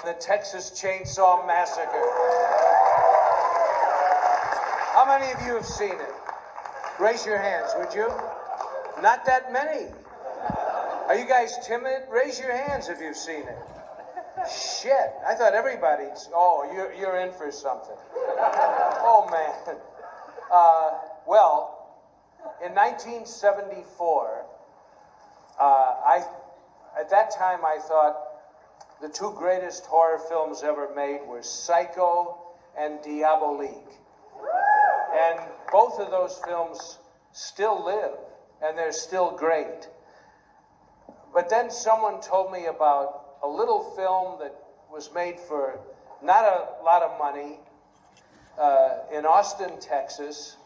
The Texas Chainsaw Massacre. How many of you have seen it? Raise your hands, would you? Not that many. Are you guys timid? Raise your hands if you've seen it. Shit, I thought everybody's... Oh, you're in for something. Oh, man. Well, in 1974, at that time I thought the two greatest horror films ever made were Psycho and Diabolique. And both of those films still live, and they're still great. But then someone told me about a little film that was made for not a lot of money in Austin, Texas,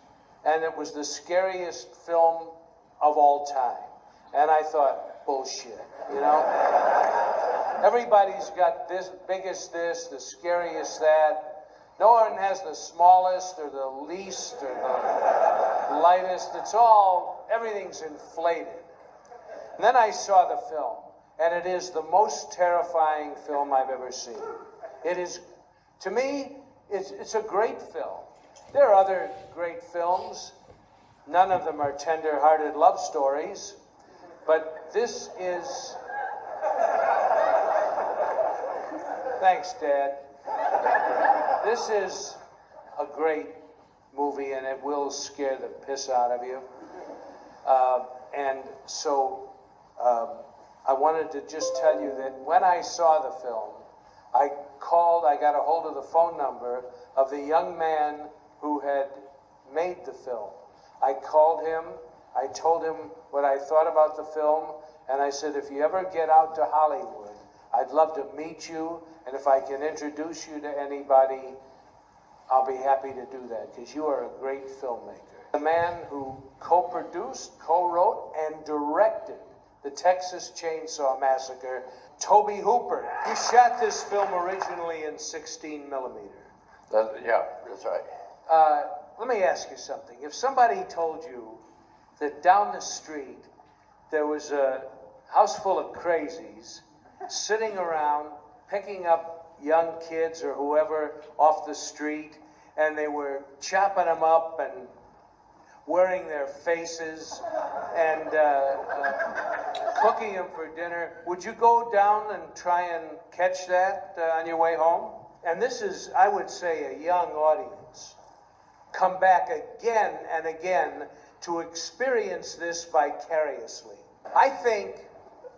and it was the scariest film of all time. And I thought, bullshit, you know? Everybody's got this, biggest this, the scariest that. No one has the smallest or the least or the lightest. It's all, everything's inflated. And then I saw the film, and it is the most terrifying film I've ever seen. It is, to me, it's a great film. There are other great films. None of them are tender-hearted love stories, but this is... Thanks, Dad. This is a great movie, and it will scare the piss out of you. And so I wanted to just tell you that when I saw the film, I got a hold of the phone number of the young man who had made the film. I called him, I told him what I thought about the film, and I said, if you ever get out to Hollywood, I'd love to meet you, and if I can introduce you to anybody, I'll be happy to do that, because you are a great filmmaker. The man who co-produced, co-wrote, and directed the Texas Chainsaw Massacre, Tobe Hooper. He shot this film originally in 16 millimeter. Yeah, that's right. Let me ask you something. If somebody told you that down the street there was a house full of crazies sitting around picking up young kids or whoever off the street, and they were chopping them up and wearing their faces and cooking them for dinner, would you go down and try and catch that on your way home? And this is, I would say, a young audience. Come back again and again to experience this vicariously. I think,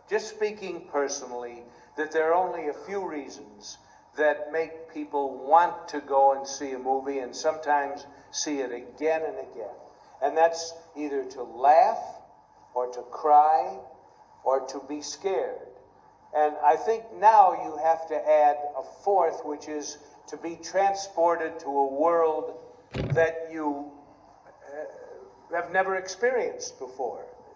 just speaking personally, that there are only a few reasons that make people want to go and see a movie and sometimes see it again and again. And that's either to laugh or to cry or to be scared. And I think now you have to add a fourth, which is to be transported to a world that you have never experienced before.